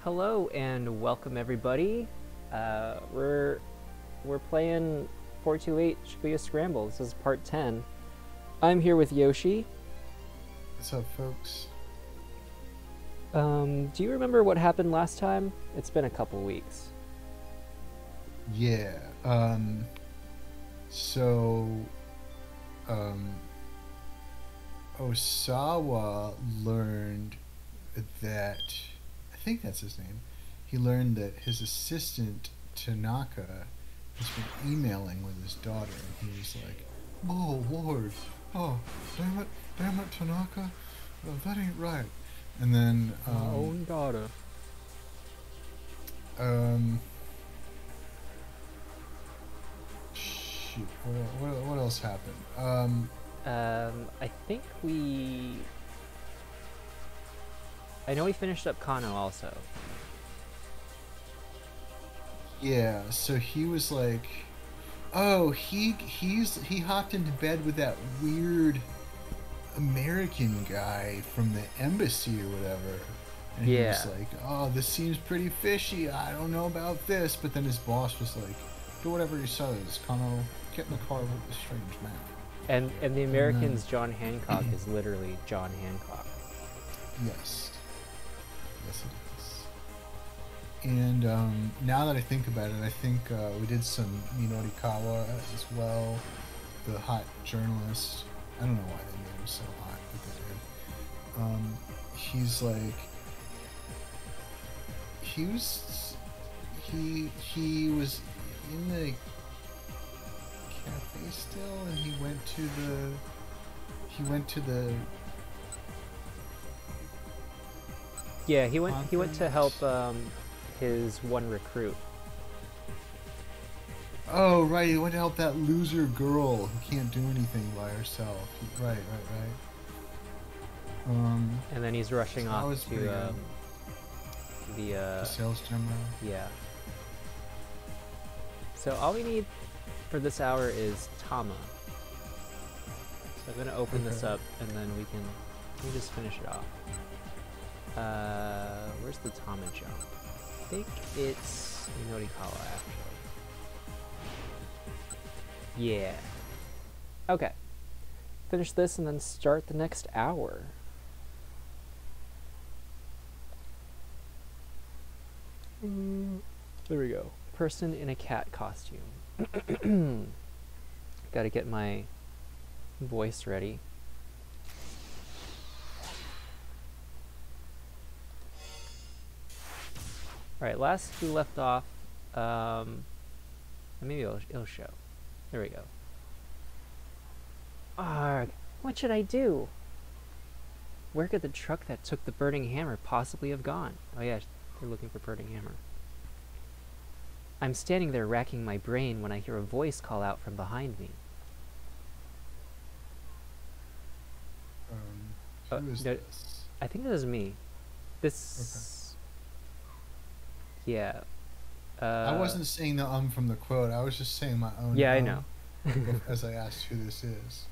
Hello and welcome everybody. We're playing 428 Shibuya Scramble. This is part 10. I'm here with Yoshi. What's up, folks? Do you remember what happened last time? It's been a couple weeks. Yeah. So, Osawa learned that, I think that's his name. He learned that his assistant Tanaka has been emailing with his daughter, and he was like, "Oh Lord, oh damn it, Tanaka, that ain't right." And then, My own daughter. Shoot, what else happened? I think I know we finished up Kano also. Yeah, so he was like, oh, he hopped into bed with that weird American guy from the embassy or whatever. And he was like, oh, this seems pretty fishy. I don't know about this. But then his boss was like, do whatever he says. Kano, get in the car with this strange man. And the American's John Hancock is literally John Hancock. Yes. Yes, it is. And now that I think about it, I think we did some Minorikawa as well. The hot journalist. I don't know why they made him so hot, but they did. He's like... He was in the cafe still, and he went to the Yeah, he went to help his one recruit. Oh, right, he went to help that loser girl who can't do anything by herself. Right. And then he's rushing off to the sales demo. Yeah. So all we need for this hour is Tama. So I'm gonna open this up and then we can just finish it off. Where's the Tama jump? I think it's Minorikawa actually. Yeah. Okay. Finish this and then start the next hour. There we go. Person in a cat costume. Gotta get my voice ready. Alright, last we left off, maybe it'll show. There we go. Arg, what should I do? Where could the truck that took the burning hammer possibly have gone? Oh yeah, they're looking for burning hammer. I'm standing there racking my brain when I hear a voice call out from behind me. Who is this? I think this is me. This... Okay. Yeah. I wasn't saying the from the quote. I was just saying my own. Yeah, I know. As I asked who this is.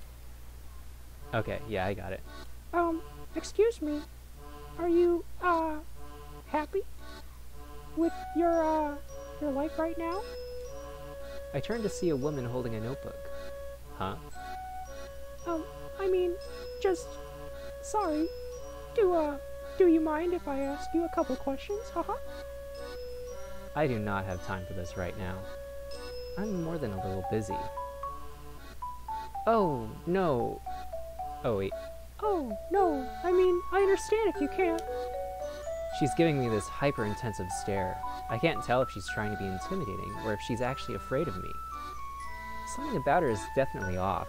Okay, yeah, I got it. Excuse me. Are you, happy with your life right now? I turned to see a woman holding a notebook. Huh? I mean, just... Sorry. Do you mind if I ask you a couple questions? Haha. I do not have time for this right now. I'm more than a little busy. Oh, no. Oh, wait. Oh, no. I mean, I understand if you can't. She's giving me this hyper-intensive stare. I can't tell if she's trying to be intimidating or if she's actually afraid of me. Something about her is definitely off.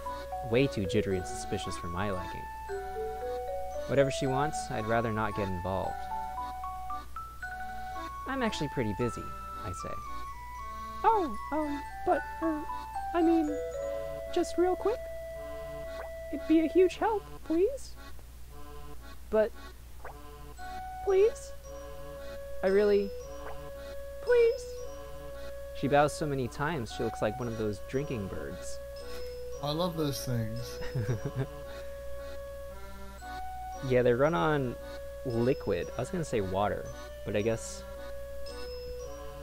Way too jittery and suspicious for my liking. Whatever she wants, I'd rather not get involved. I'm actually pretty busy, I say. Oh, but, I mean, just real quick. It'd be a huge help, please. But... Please? I really... Please? She bows so many times, she looks like one of those drinking birds. I love those things. Yeah, they run on liquid. I was gonna say water, but I guess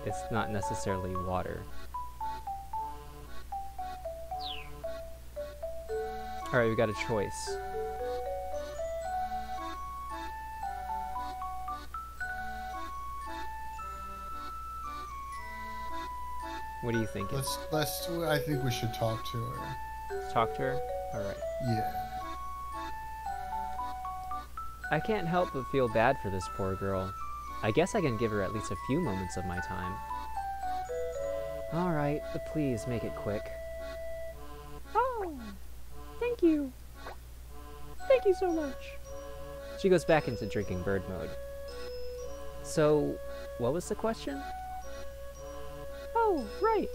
it's not necessarily water. Alright, we got a choice. What are you thinking? I think we should talk to her. Talk to her? Alright. Yeah. I can't help but feel bad for this poor girl. I guess I can give her at least a few moments of my time. Alright, but please make it quick. Oh, thank you. Thank you so much. She goes back into drinking bird mode. So, what was the question? Oh, right.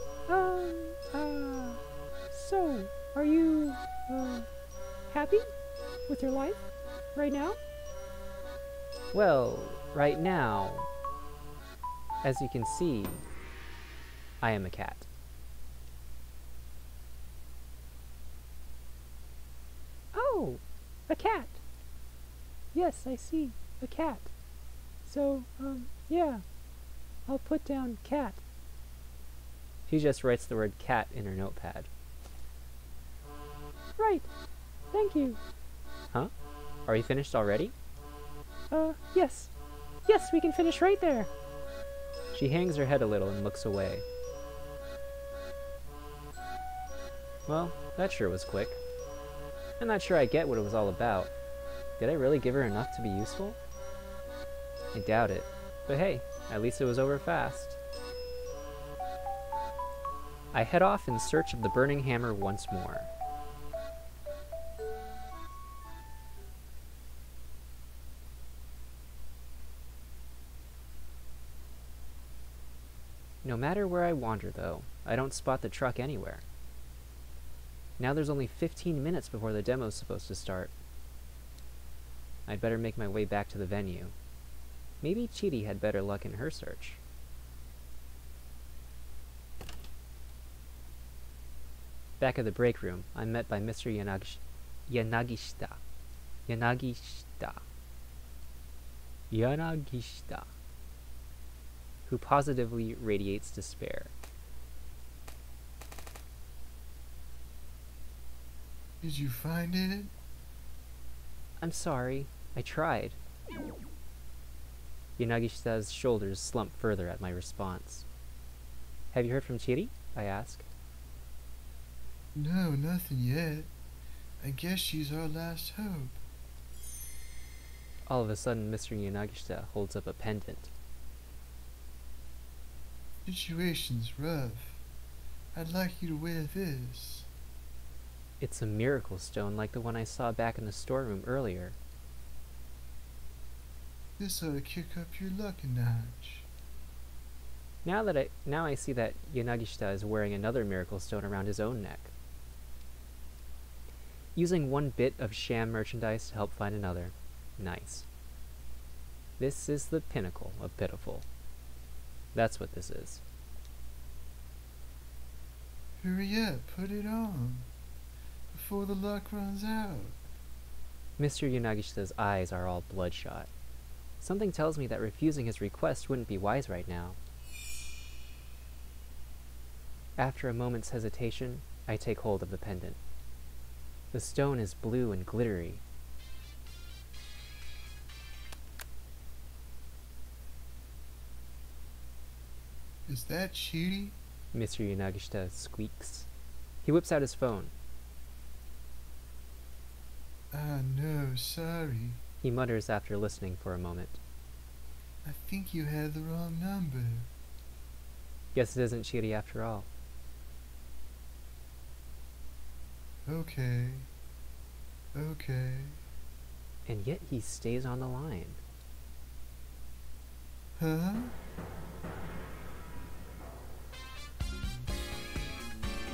So, are you, happy with your life right now? Well, right now, as you can see, I am a cat. Oh, a cat. Yes, I see. A cat. So, yeah. I'll put down cat. She just writes the word cat in her notepad. Right. Thank you. Huh? Are you finished already? Yes. Yes, we can finish right there. She hangs her head a little and looks away. Well, that sure was quick. I'm not sure I get what it was all about. Did I really give her enough to be useful? I doubt it. But hey, at least it was over fast. I head off in search of the burning hammer once more. No matter where I wander, though, I don't spot the truck anywhere. Now there's only 15 minutes before the demo's supposed to start. I'd better make my way back to the venue. Maybe Chidi had better luck in her search. Back at the break room, I'm met by Mr. Yanagishita, who positively radiates despair. Did you find it? I'm sorry, I tried. Yanagishita's shoulders slump further at my response. Have you heard from Chiri? I ask. No, nothing yet. I guess she's our last hope. All of a sudden, Mr. Yanagishita holds up a pendant. Situation's rough. I'd like you to wear this. It's a miracle stone like the one I saw back in the storeroom earlier. This ought to kick up your luck a notch. Now I see that Yanagishita is wearing another miracle stone around his own neck. Using one bit of sham merchandise to help find another. Nice. This is the pinnacle of pitiful. That's what this is. Hurry up, put it on. Before the luck runs out. Mr. Yanagishita's eyes are all bloodshot. Something tells me that refusing his request wouldn't be wise right now. After a moment's hesitation, I take hold of the pendant. The stone is blue and glittery. Is that Chidi? Mr. Yanagishita squeaks. He whips out his phone. Ah, no, sorry. He mutters after listening for a moment. I think you had the wrong number. Guess it isn't Chidi after all. Okay. Okay. And yet he stays on the line. Huh?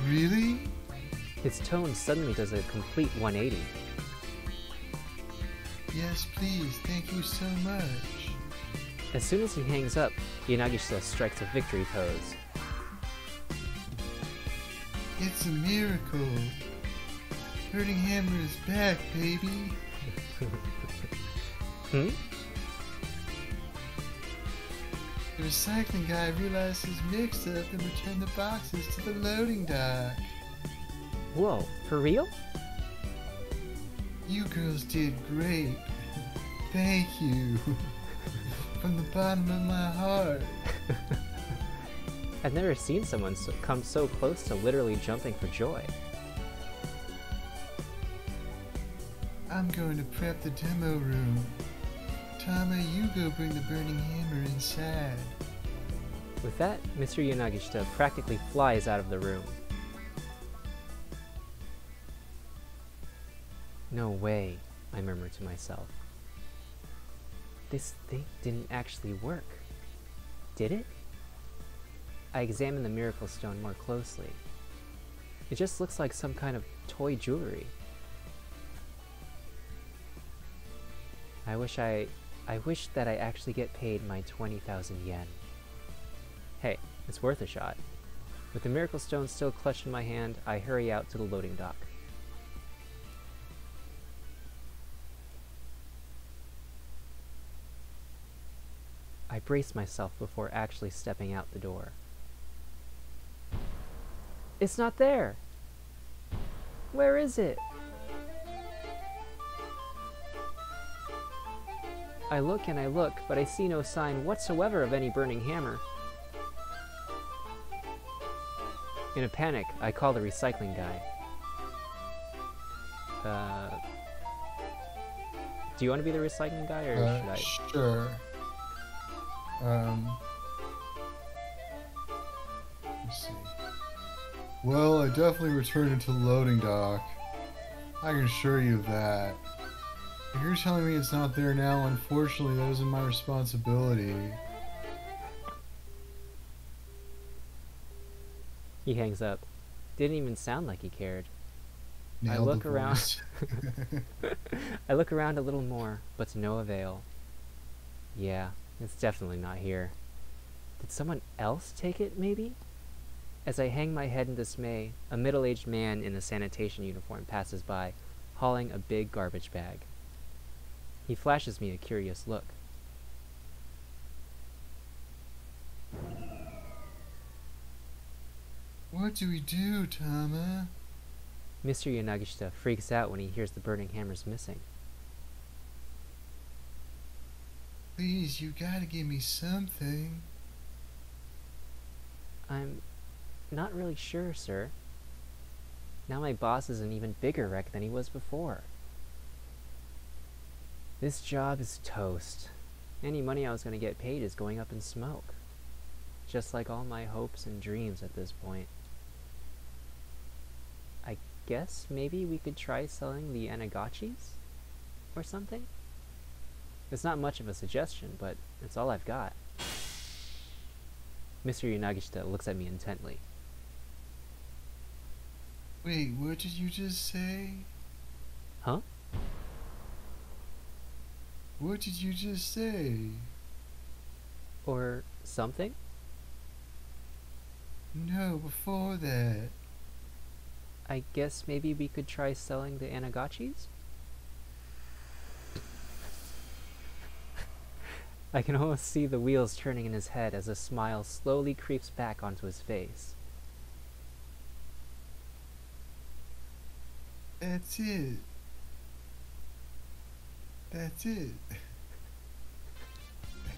Really? His tone suddenly does a complete 180. Yes, please. Thank you so much. As soon as he hangs up, Yanagishita strikes a victory pose. It's a miracle. Hurting Hammer is back, baby. The recycling guy realized his mix-up and returned the boxes to the loading dock. Whoa, for real? You girls did great. Thank you. From the bottom of my heart. I've never seen someone come so close to literally jumping for joy. I'm going to prep the demo room. Tama, you go bring the burning hammer inside. With that, Mr. Yanagishita practically flies out of the room. No way, I murmur to myself. This thing didn't actually work. Did it? I examine the miracle stone more closely. It just looks like some kind of toy jewelry. I wish that I actually get paid my 20,000 yen. Hey, it's worth a shot. With the miracle stone still clutched in my hand, I hurry out to the loading dock. I brace myself before actually stepping out the door. It's not there! Where is it? I look and I look, but I see no sign whatsoever of any burning hammer. In a panic, I call the recycling guy. Do you want to be the recycling guy, or should I? Sure. Let's see. Well, I definitely returned it to the loading dock. I can assure you of that. If you're telling me it's not there now, unfortunately, that isn't my responsibility. He hangs up. Didn't even sound like he cared. Nailed I look the around. voice. I look around a little more, but to no avail. Yeah, it's definitely not here. Did someone else take it, maybe? As I hang my head in dismay, a middle-aged man in a sanitation uniform passes by, hauling a big garbage bag. He flashes me a curious look. What do we do, Tama? Mr. Yanagishita freaks out when he hears the burning hammer's missing. Please, you gotta give me something. I'm not really sure, sir. Now my boss is an even bigger wreck than he was before. This job is toast. Any money I was going to get paid is going up in smoke. Just like all my hopes and dreams at this point. I guess maybe we could try selling the Anagachis? Or something? It's not much of a suggestion, but it's all I've got. Mr. Yanagishita looks at me intently. Wait, what did you just say? Huh? What did you just say? Or something? No, before that. I guess maybe we could try selling the Anagachis? I can almost see the wheels turning in his head as a smile slowly creeps back onto his face. That's it. That's it.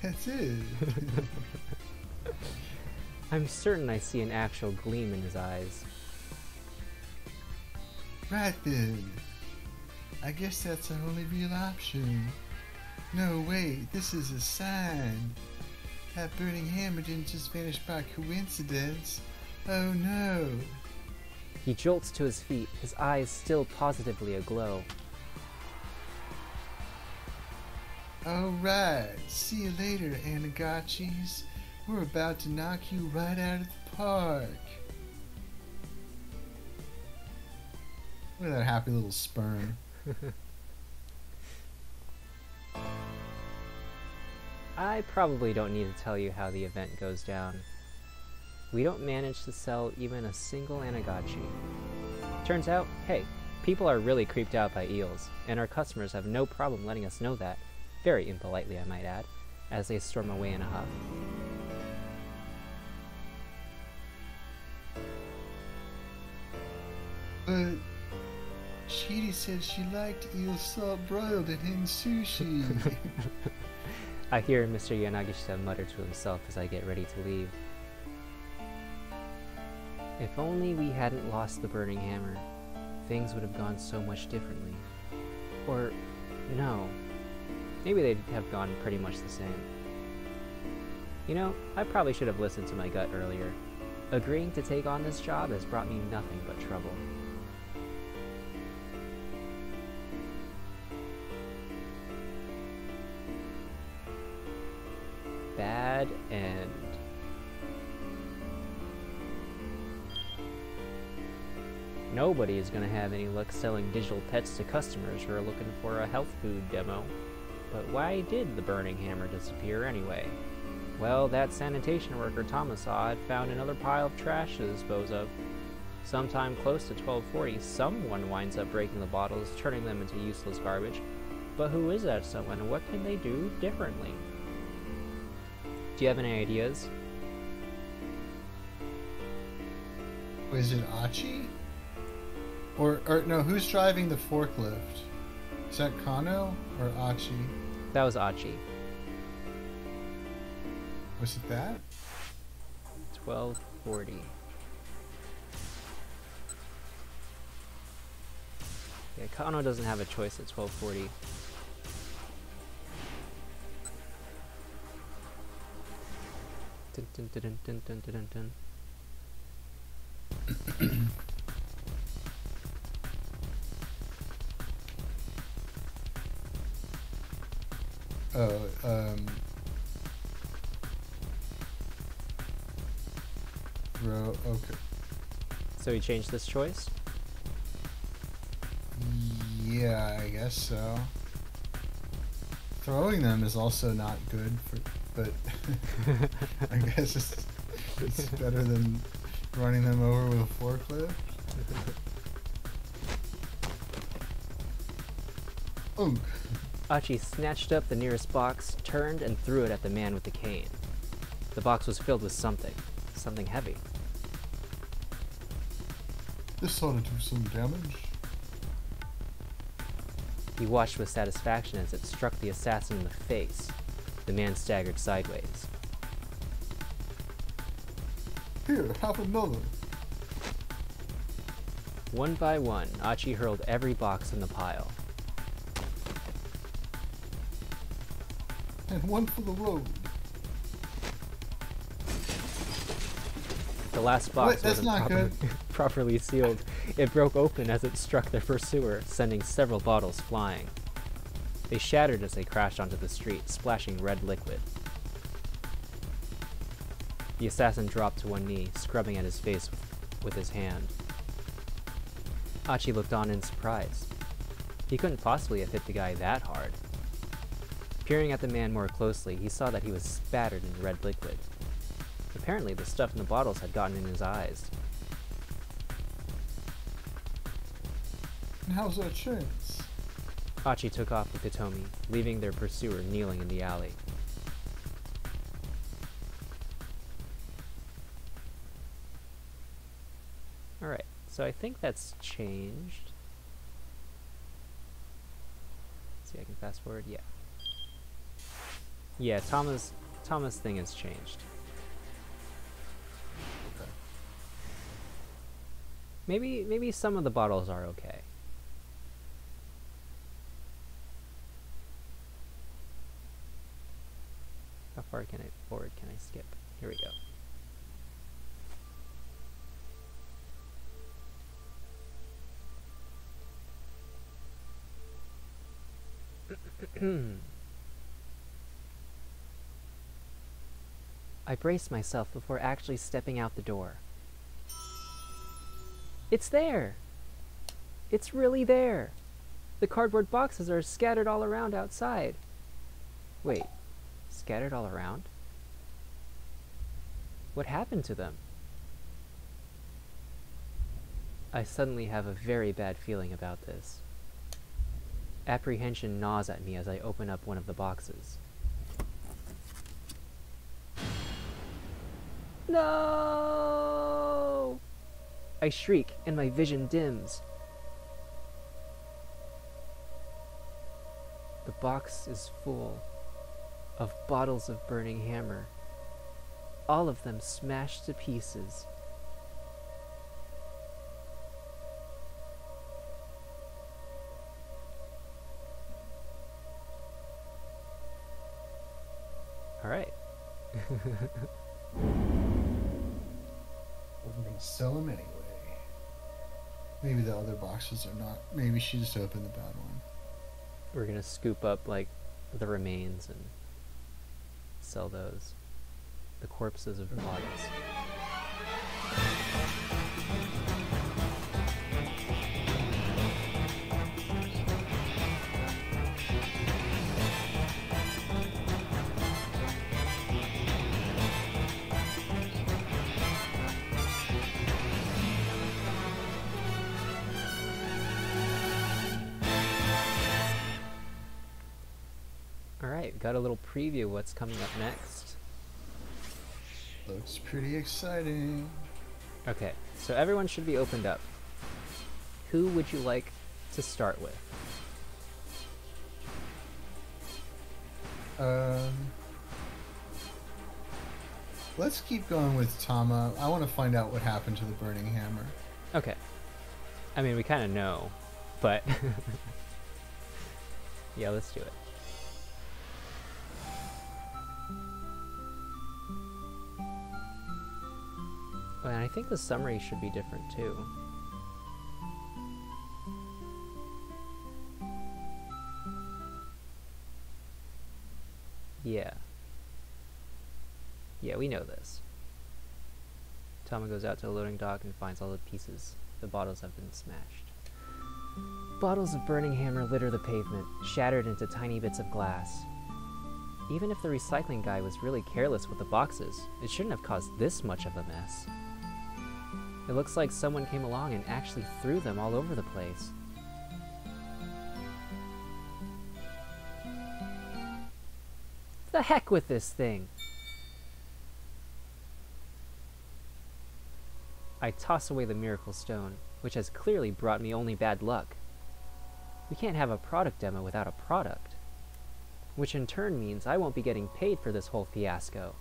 That's it. I'm certain I see an actual gleam in his eyes. Right then. I guess that's our only real option. No, wait, this is a sign. That burning hammer didn't just vanish by coincidence. Oh no. He jolts to his feet, his eyes still positively aglow. Alright, see you later, Anagachis. We're about to knock you right out of the park. Look at that happy little sperm. I probably don't need to tell you how the event goes down. We don't manage to sell even a single Anagachi. Turns out, hey, people are really creeped out by eels, and our customers have no problem letting us know that, very impolitely I might add, as they storm away in a huff. But Chidi said she liked eel salt broiled and in sushi. I hear Mr. Yanagishi mutter to himself as I get ready to leave. If only we hadn't lost the burning hammer, things would have gone so much differently. Or, no, maybe they'd have gone pretty much the same. You know, I probably should have listened to my gut earlier. Agreeing to take on this job has brought me nothing but trouble. Bad end. Nobody is going to have any luck selling digital pets to customers who are looking for a health food demo. But why did the burning hammer disappear anyway? Well, that sanitation worker Tomasaw had found another pile of trash to dispose of. Sometime close to 12:40, someone winds up breaking the bottles, turning them into useless garbage. But who is that someone, and what can they do differently? Do you have any ideas? Was it Achi? Or no, who's driving the forklift? Is that Kano or Achi? That was Achi. Was it that? 12:40. Yeah, Kano doesn't have a choice at 12:40. Dun, dun, dun, dun, dun, dun, dun, dun. Okay. So he changed this choice? Yeah, I guess so. Throwing them is also not good, but I guess it's better than running them over with a forklift. Oh. Achi snatched up the nearest box, turned, and threw it at the man with the cane. The box was filled with something heavy. This ought to do some damage. He watched with satisfaction as it struck the assassin in the face. The man staggered sideways. Here, have another. One by one, Achi hurled every box in the pile. And one for the road. The last box That's wasn't properly sealed. It broke open as it struck their pursuer, sending several bottles flying. They shattered as they crashed onto the street, splashing red liquid. The assassin dropped to one knee, scrubbing at his face with his hand. Achi looked on in surprise. He couldn't possibly have hit the guy that hard. Peering at the man more closely, he saw that he was spattered in red liquid. Apparently, the stuff in the bottles had gotten in his eyes. And how's that chance? Achi took off with Hitomi, leaving their pursuer kneeling in the alley. Alright, so I think that's changed. Let's see, I can fast forward. Yeah. Yeah, Tama's thing has changed. Okay. Maybe some of the bottles are okay. How far can I forward? Can I skip? Here we go. I braced myself before actually stepping out the door. It's there! It's really there! The cardboard boxes are scattered all around outside. Wait, scattered all around? What happened to them? I suddenly have a very bad feeling about this. Apprehension gnaws at me as I open up one of the boxes. No! I shriek, and my vision dims. The box is full of bottles of burning hammer, all of them smashed to pieces. All right. We're gonna sell them anyway. Maybe the other boxes are not. Maybe she just opened the bad one. We're gonna scoop up like the remains and sell those. The corpses of bodies. Alright, got a little preview of what's coming up next. Looks pretty exciting. Okay, so everyone should be opened up. Who would you like to start with? Let's keep going with Tama. I want to find out what happened to the burning hammer. Okay. I mean, we kind of know, but yeah, let's do it. Oh, and I think the summary should be different too. Yeah. Yeah, we know this. Tama goes out to the loading dock and finds all the pieces. The bottles have been smashed. Bottles of burning hammer litter the pavement, shattered into tiny bits of glass. Even if the recycling guy was really careless with the boxes, it shouldn't have caused this much of a mess. It looks like someone came along and actually threw them all over the place. The heck with this thing! I toss away the miracle stone, which has clearly brought me only bad luck. We can't have a product demo without a product, which in turn means I won't be getting paid for this whole fiasco.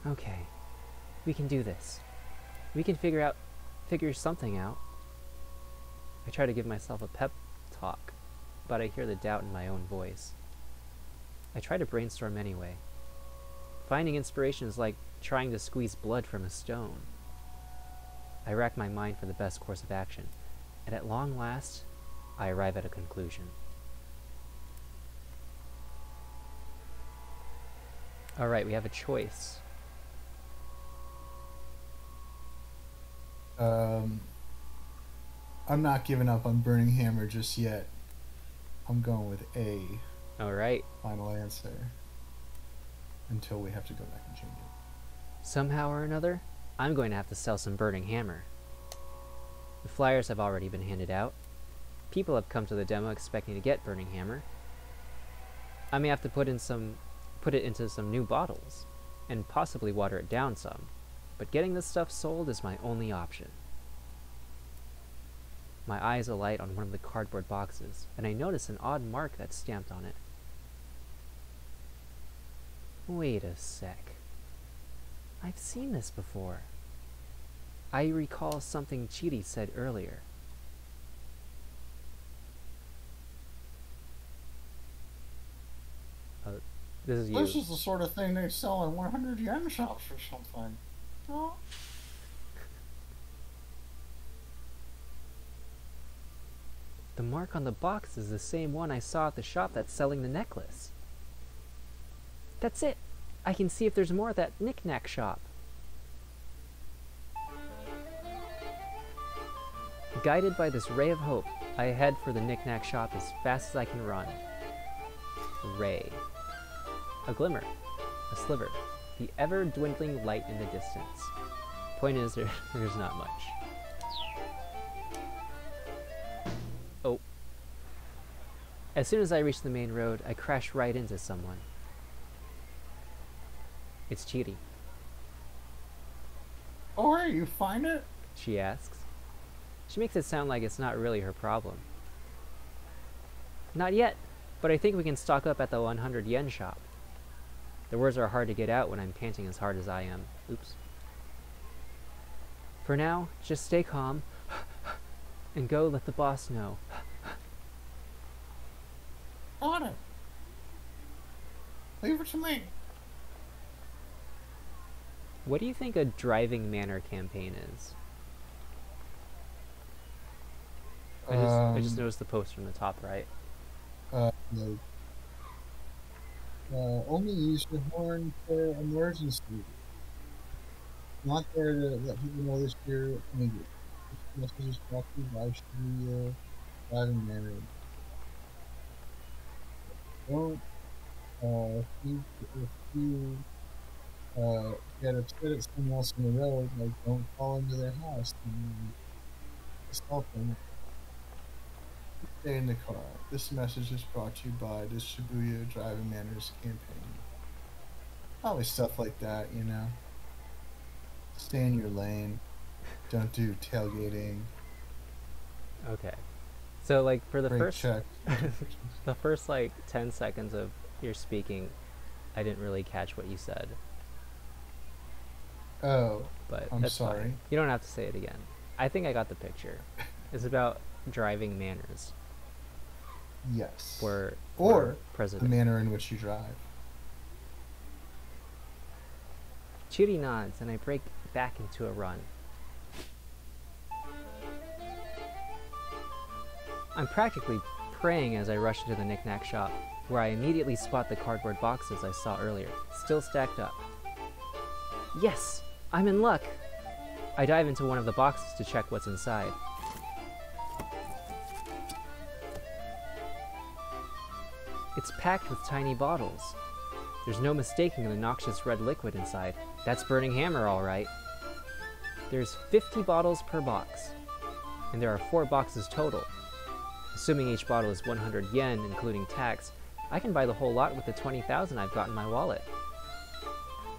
Okay, we can do this. We can figure something out. I try to give myself a pep talk, but I hear the doubt in my own voice. I try to brainstorm anyway. Finding inspiration is like trying to squeeze blood from a stone. I rack my mind for the best course of action, and at long last, I arrive at a conclusion. Alright, we have a choice. I'm not giving up on Burning Hammer just yet. I'm going with A. Alright. Final answer. Until we have to go back and change it. Somehow or another, I'm going to have to sell some Burning Hammer. The flyers have already been handed out. People have come to the demo expecting to get Burning Hammer. I may have to put it into some new bottles, and possibly water it down some, but getting this stuff sold is my only option. My eyes alight on one of the cardboard boxes, and I notice an odd mark that's stamped on it. Wait a sec. I've seen this before. I recall something Chidi said earlier. This is you. This is the sort of thing they sell in 100 yen shops or something. Oh. The mark on the box is the same one I saw at the shop that's selling the necklace. That's it! I can see if there's more at that knick-knack shop. Guided by this ray of hope, I head for the knick-knack shop as fast as I can run. Ray. A glimmer. A sliver. The ever-dwindling light in the distance. Point is, there's not much. Oh. As soon as I reach the main road, I crash right into someone. It's Chidi. Oh, hey, you find it? She asks. She makes it sound like it's not really her problem. Not yet, but I think we can stock up at the 100 yen shop. The words are hard to get out when I'm panting as hard as I am. Oops. For now, just stay calm and go let the boss know. On it. Leave it to me. What do you think a driving manner campaign is? I just noticed the poster on the top right. Like, only use your horn for emergency. Not there to let people know this you're needed. This message is brought to you by Shibuya driving manner. Don't, if you get upset at someone else on the road, like, don't fall into their house and assault them. Stay in the car. This message is brought to you by the Shibuya Driving Manners campaign. Probably stuff like that, you know. Stay in your lane. Don't do tailgating. Okay. So, like, for the Brake first... check. the first, like, 10 seconds of your speaking, I didn't really catch what you said. Oh, But I'm that's sorry. fine. You don't have to say it again. I think I got the picture. It's about driving manners Yes. for Or the president. manner in which you drive. Chiri nods, and I break back into a run. I'm practically praying as I rush into the knick-knack shop, where I immediately spot the cardboard boxes I saw earlier, still stacked up. Yes! I'm in luck! I dive into one of the boxes to check what's inside. It's packed with tiny bottles. There's no mistaking the noxious red liquid inside. That's burning hammer, all right. There's 50 bottles per box, and there are 4 boxes total. Assuming each bottle is 100 yen, including tax, I can buy the whole lot with the 20,000 I've got in my wallet.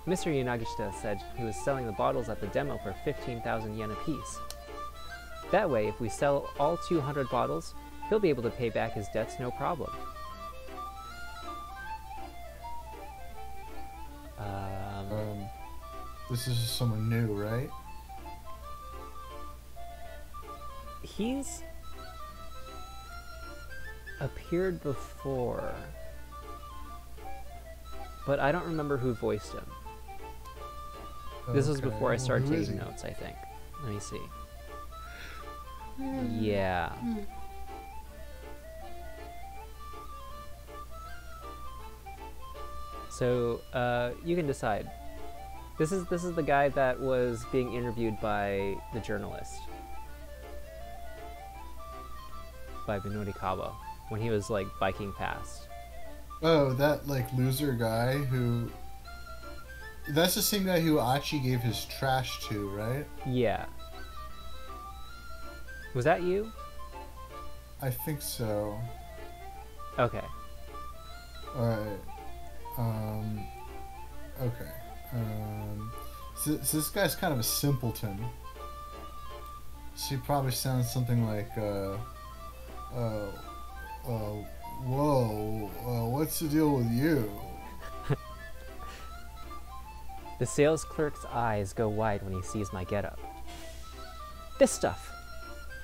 Mr. Yanagishita said he was selling the bottles at the demo for 15,000 yen apiece. That way, if we sell all 200 bottles, he'll be able to pay back his debts no problem. This is someone new, right? He's appeared before, but I don't remember who voiced him. This was before I started taking notes, I think. Let me see. Yeah. So, you can decide. This is the guy that was being interviewed by the journalist, by Minori when he was like biking past. Oh, that like loser guy who... That's the same guy who Achi gave his trash to, right? Yeah. Was that you? I think so. Okay. Alright. Okay. So this guy's kind of a simpleton. So he probably sounds something like, whoa, what's the deal with you? The sales clerk's eyes go wide when he sees my getup. This stuff!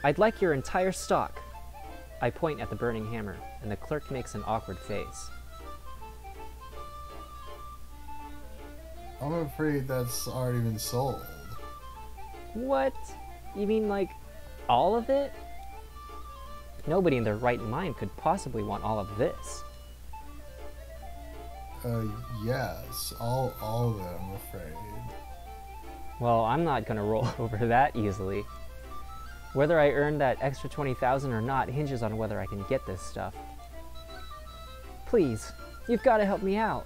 I'd like your entire stock! I point at the burning hammer, and the clerk makes an awkward face. I'm afraid that's already been sold. What? You mean like all of it? Nobody in their right mind could possibly want all of this. Yes, all of it, I'm afraid. Well, I'm not gonna roll over that easily. Whether I earn that extra 20,000 or not hinges on whether I can get this stuff. Please, you've got to help me out.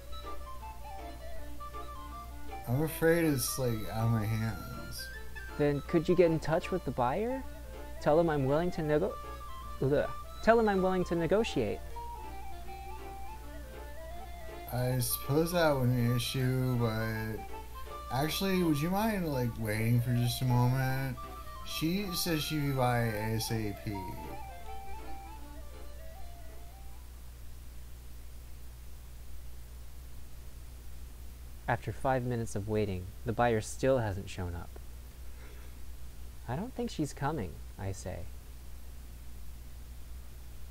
I'm afraid it's like out of my hands. Then could you get in touch with the buyer? Tell him I'm willing to Tell him I'm willing to negotiate. I suppose that would be an issue, but Actually, would you mind like waiting for just a moment? She says she'd be by ASAP. After 5 minutes of waiting, the buyer still hasn't shown up. I don't think she's coming, I say.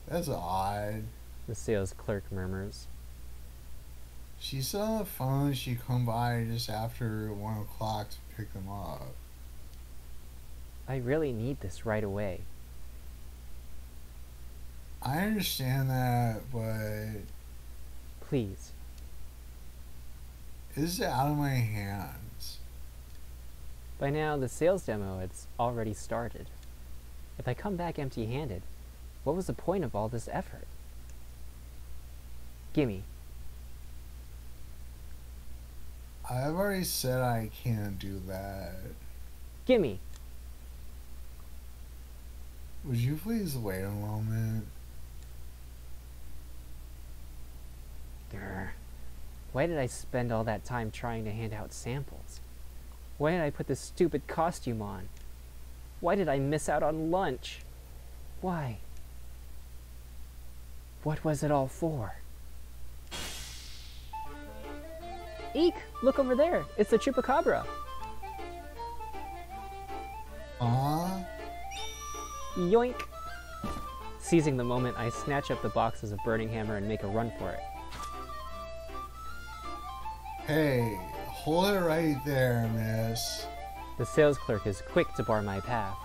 That's odd. The sales clerk murmurs. She said on the phone she'd come by just after 1 o'clock to pick them up. I really need this right away. I understand that, but Please. this is out of my hands. By now, the sales demo has already started. If I come back empty-handed, what was the point of all this effort? Gimme. I've already said I can't do that. Gimme! Would you please wait a moment? Grr. Why did I spend all that time trying to hand out samples? Why did I put this stupid costume on? Why did I miss out on lunch? Why? What was it all for? Eek! Look over there! It's the chupacabra! Yoink! Seizing the moment, I snatch up the boxes of burning hammer and make a run for it. Hey, hold it right there, miss. The sales clerk is quick to bar my path.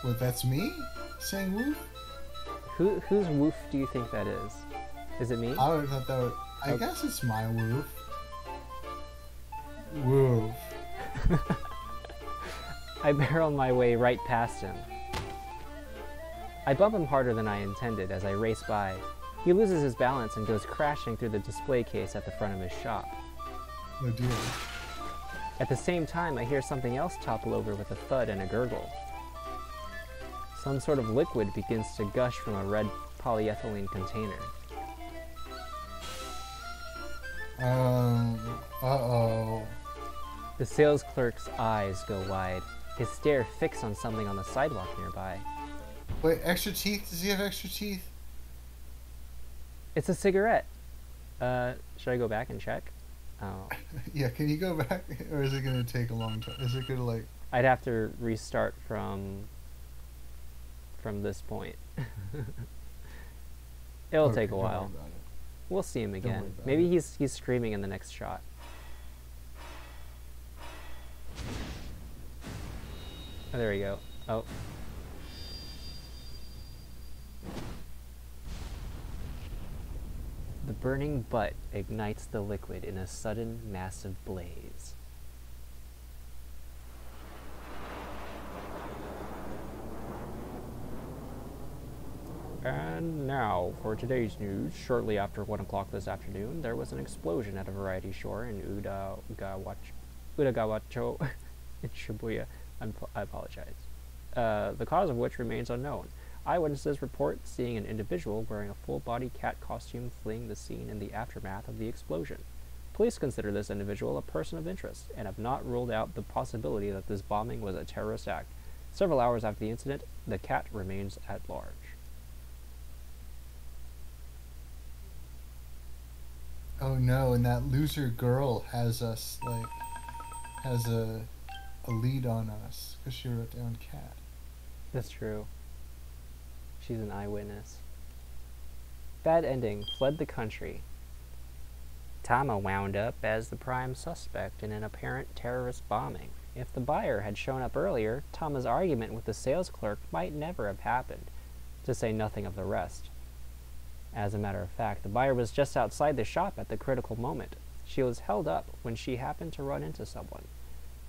What, that's me? Saying woof? Whose woof do you think that is? Is it me? I would have thought that would... I Okay. guess it's my woof. Woof. I barrel my way right past him. I bump him harder than I intended as I race by. He loses his balance and goes crashing through the display case at the front of his shop. Oh dear. At the same time, I hear something else topple over with a thud and a gurgle. Some sort of liquid begins to gush from a red polyethylene container. Uh-oh. The sales clerk's eyes go wide, his stare fixed on something on the sidewalk nearby. Wait, extra teeth? Does he have extra teeth? It's a cigarette. Should I go back and check? Oh. Yeah, can you go back? Or is it going to take a long time? Is it going to like... I'd have to restart from this point. It'll Okay, take a don't worry while. about it. We'll see him worry again. about Maybe it. he's screaming in the next shot. Oh, there we go. Oh. The burning butt ignites the liquid in a sudden, massive blaze. And now, for today's news, shortly after 1 o'clock this afternoon, there was an explosion at a variety store in Udagawacho in Shibuya. I apologize. The cause of which remains unknown. Eyewitnesses report seeing an individual wearing a full-body cat costume fleeing the scene in the aftermath of the explosion. Police consider this individual a person of interest and have not ruled out the possibility that this bombing was a terrorist act. Several hours after the incident, the cat remains at large. Oh no, and that loser girl has us, like, has a lead on us, because she wrote down cat. That's true. She's an eyewitness. Bad ending. Fled the country. Tama wound up as the prime suspect in an apparent terrorist bombing. If the buyer had shown up earlier, Tama's argument with the sales clerk might never have happened, to say nothing of the rest. As a matter of fact, the buyer was just outside the shop at the critical moment. She was held up when she happened to run into someone.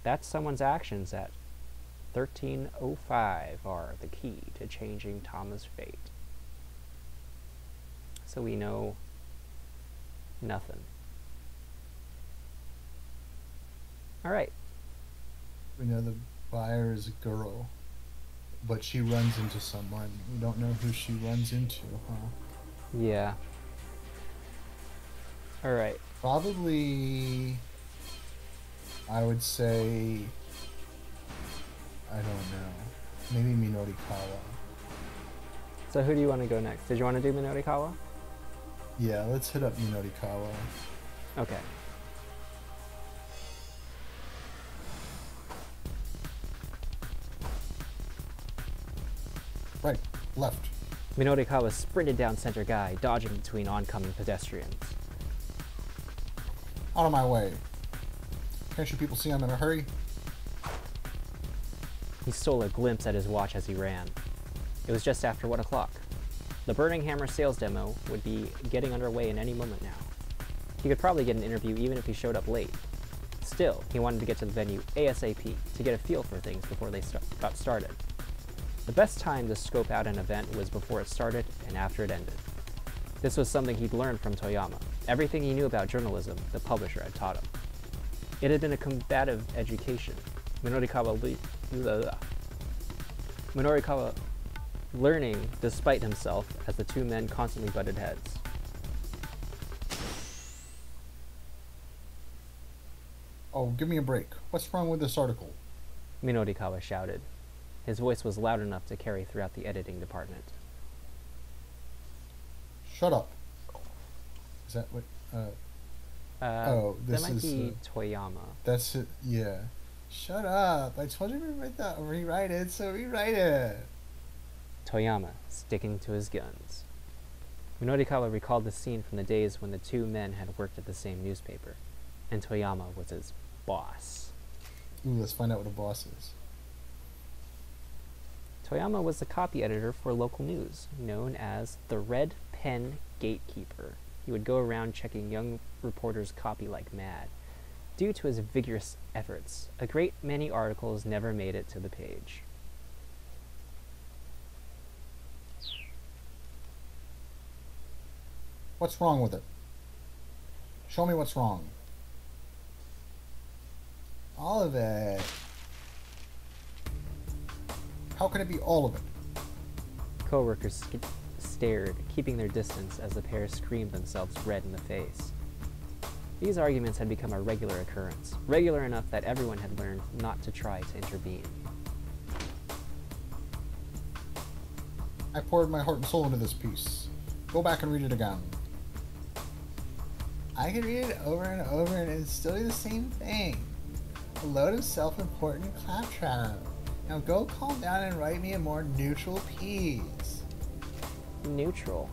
That's someone's actions at 13:05 are the key to changing Tama's fate. So we know nothing. Alright. We know the buyer is a girl, but she runs into someone. We don't know who she runs into, huh? Yeah. Alright. Probably, I would say, I don't know, maybe Minorikawa. So who do you want to go next? Did you want to do Minorikawa? Yeah, let's hit up Minorikawa. Okay. Right, left. Minorikawa sprinted down center guy, dodging between oncoming pedestrians. Out of my way. Can't you people see I'm in a hurry? He stole a glimpse at his watch as he ran. It was just after 1 o'clock. The Burning Hammer sales demo would be getting underway in any moment now. He could probably get an interview even if he showed up late. Still, he wanted to get to the venue ASAP to get a feel for things before they got started. The best time to scope out an event was before it started and after it ended. This was something he'd learned from Toyama. Everything he knew about journalism, the publisher had taught him. It had been a combative education. Minorikawa learning despite himself as the two men constantly butted heads. Oh, give me a break. What's wrong with this article? Minorikawa shouted. His voice was loud enough to carry throughout the editing department. Shut up. Is that what? Oh, this that might is. be Toyama. That's it. Yeah. Shut up! I told you to rewrite it, so rewrite it. Toyama, sticking to his guns. Minorikawa recalled the scene from the days when the two men had worked at the same newspaper, and Toyama was his boss. Ooh, let's find out what a boss is. Toyama was the copy editor for local news, known as the Red Pen Gatekeeper. He would go around checking young reporters' copy like mad. Due to his vigorous efforts, a great many articles never made it to the page. What's wrong with it? Show me what's wrong. All of it. How can it be all of it? Co-workers stared, keeping their distance as the pair screamed themselves red in the face. These arguments had become a regular occurrence, regular enough that everyone had learned not to try to intervene. I poured my heart and soul into this piece. Go back and read it again. I can read it over and over and it'd still do the same thing. A load of self-important claptrap. Now go calm down and write me a more neutral piece. Neutral.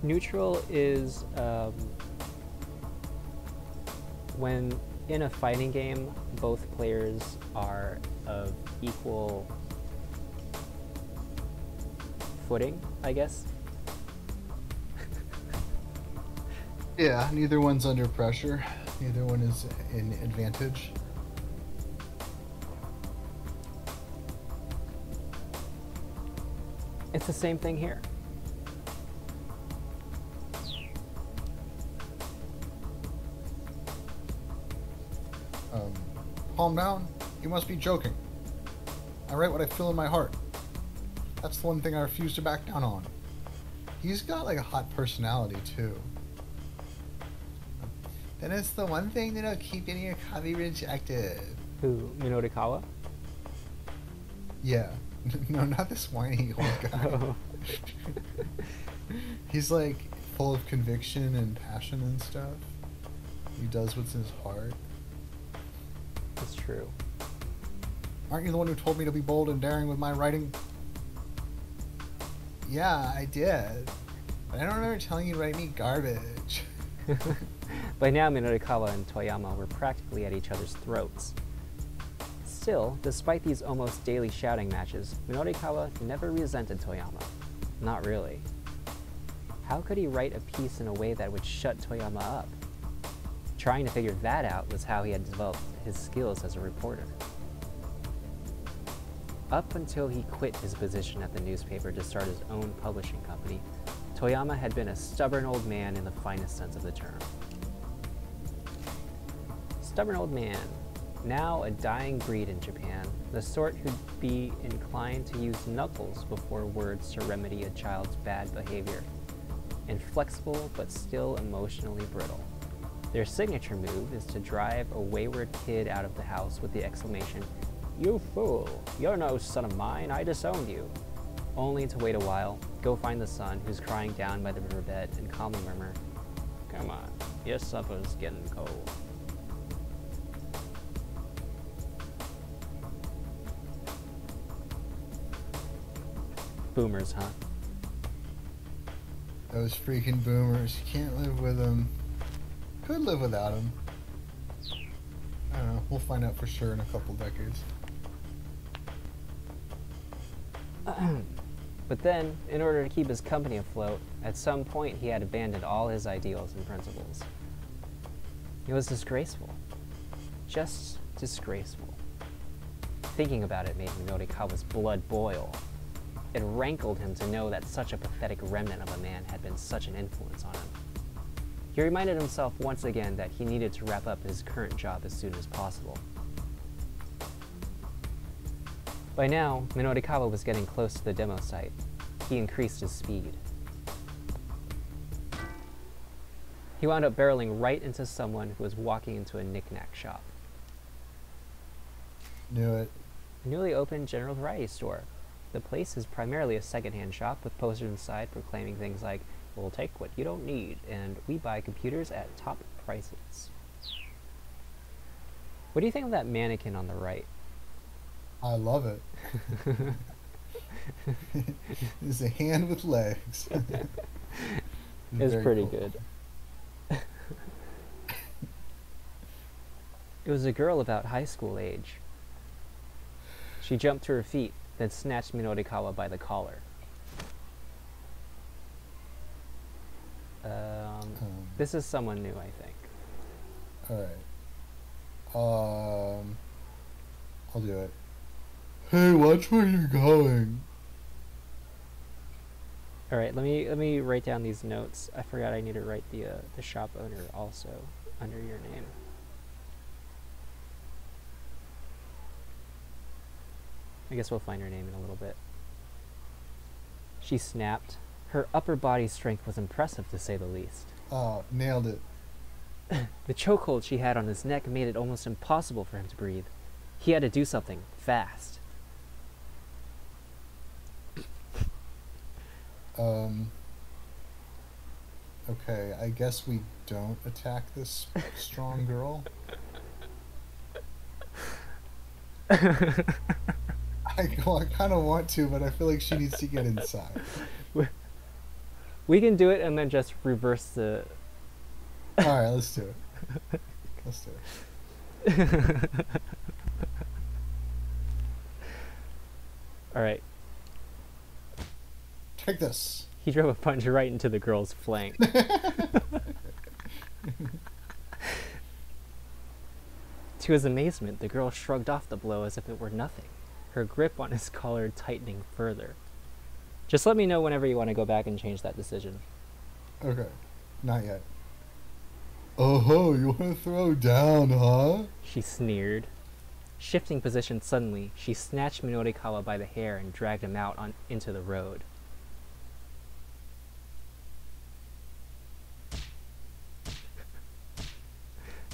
Neutral is when in a fighting game both players are of equal footing, I guess. Yeah, neither one's under pressure. Neither one is in advantage. It's the same thing here. Calm down. You must be joking. I write what I feel in my heart. That's the one thing I refuse to back down on. He's got like a hot personality too. Then it's the one thing that'll keep getting your copy rejected. Who, Minorikawa? Yeah. No, not this whiny old guy. Oh. He's like full of conviction and passion and stuff. He does what's in his heart. That's true. Aren't you the one who told me to be bold and daring with my writing? Yeah, I did. But I don't remember telling you to write me garbage. By now, Minorikawa and Toyama were practically at each other's throats. Still, despite these almost daily shouting matches, Minorikawa never resented Toyama. Not really. How could he write a piece in a way that would shut Toyama up? Trying to figure that out was how he had developed his skills as a reporter. Up until he quit his position at the newspaper to start his own publishing company, Toyama had been a stubborn old man in the finest sense of the term. Stubborn old man, now a dying breed in Japan, the sort who'd be inclined to use knuckles before words to remedy a child's bad behavior. inflexible but still emotionally brittle. Their signature move is to drive a wayward kid out of the house with the exclamation, "You fool! You're no son of mine, I disowned you!" Only to wait a while, go find the son who's crying down by the riverbed and calmly murmur, "Come on, your supper's getting cold." Boomers, huh? Those freaking boomers. You can't live with them. Could live without them. I don't know. We'll find out for sure in a couple decades. But then, in order to keep his company afloat, at some point he had abandoned all his ideals and principles. It was disgraceful. Just disgraceful. Thinking about it made Minotikawa's blood boil. It rankled him to know that such a pathetic remnant of a man had been such an influence on him. He reminded himself once again that he needed to wrap up his current job as soon as possible. By now, Minotikawa was getting close to the demo site. He increased his speed. He wound up barreling right into someone who was walking into a knick-knack shop. Knew it. A newly opened general variety store. The place is primarily a second-hand shop with posters inside proclaiming things like, "We'll take what you don't need," and "We buy computers at top prices." What do you think of that mannequin on the right? I love it. It's a hand with legs. It's pretty cool. good. It was a girl about high school age. She jumped to her feet, then snatched Minotikawa by the collar. This is someone new, I think. Alright. I'll do it. Hey, watch where you're going. All right, let me write down these notes. I forgot I need to write the shop owner also under your name. I guess we'll find her name in a little bit. She snapped. Her upper body strength was impressive, to say the least. Oh, nailed it. The chokehold she had on his neck made it almost impossible for him to breathe. He had to do something fast. Okay, I guess we don't attack this strong girl. I kind of want to, but I feel like she needs to get inside. We can do it and then just reverse the... Alright, let's do it. Let's do it. Alright. Take this. He drove a punch right into the girl's flank. To his amazement, the girl shrugged off the blow as if it were nothing, her grip on his collar tightening further. Just let me know whenever you want to go back and change that decision. Okay. Not yet. Oh, you want to throw down, huh? She sneered. Shifting position suddenly, she snatched Minotikawa by the hair and dragged him out into the road.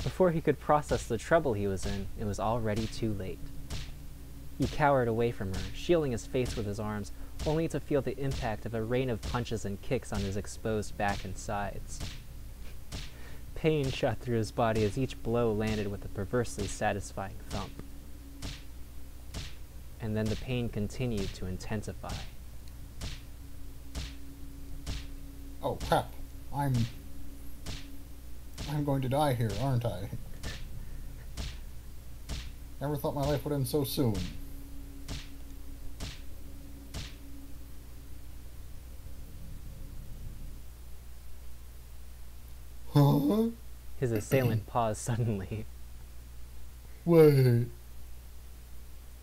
Before he could process the trouble he was in, it was already too late. He cowered away from her, shielding his face with his arms, only to feel the impact of a rain of punches and kicks on his exposed back and sides. Pain shot through his body as each blow landed with a perversely satisfying thump. And then the pain continued to intensify. Oh, crap. I'm going to die here, aren't I? Never thought my life would end so soon. Huh? His assailant paused suddenly. Wait.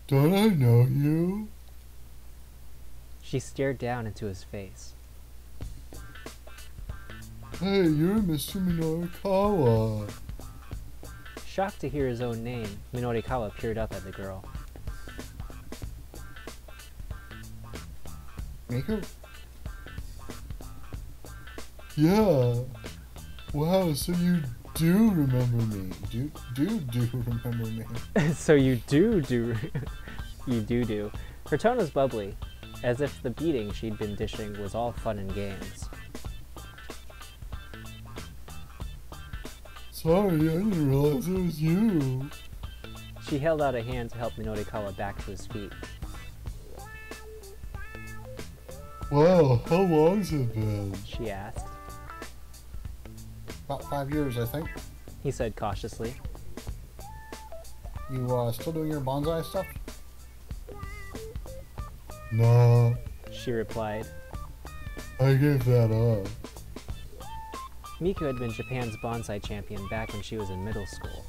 Don't I know you? She stared down into his face. Hey, you're Mr. Minotikawa. Shocked to hear his own name, Minotikawa peered up at the girl. Yeah. Wow, so you do remember me. Do remember me. So you do. You do. Her tone was bubbly, as if the beating she'd been dishing was all fun and games. Sorry, I didn't realize it was you. She held out a hand to help Minorikawa back to his feet. Wow, how long's it been? She asked. About 5 years, I think. He said cautiously. You still doing your bonsai stuff? Nah. She replied. I gave that up. Miku had been Japan's bonsai champion back when she was in middle school.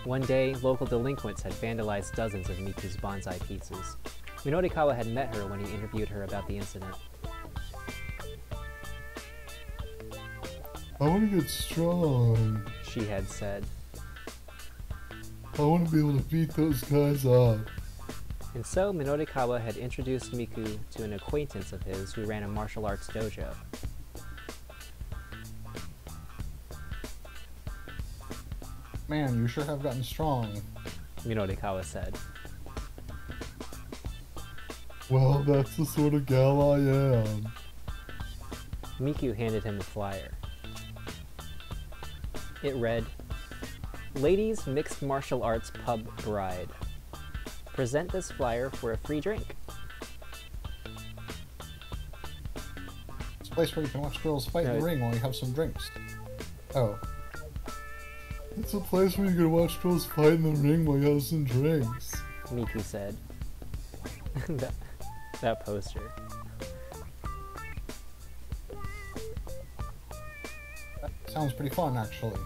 One day, local delinquents had vandalized dozens of Miku's bonsai pieces. Minorikawa had met her when he interviewed her about the incident. I want to get strong. She had said. I want to be able to beat those guys up. And so Minorikawa had introduced Miku to an acquaintance of his who ran a martial arts dojo. Man, you sure have gotten strong. Minorikawa said. Well, that's the sort of gal I am. Miku handed him a flyer. It read, Ladies Mixed Martial Arts Pub Bride. Present this flyer for a free drink. It's a place where you can watch girls fight in the ring while you have some drinks. Oh. It's a place where you can watch girls fight in the ring while you have some drinks. Miku said. that poster. That sounds pretty fun, actually.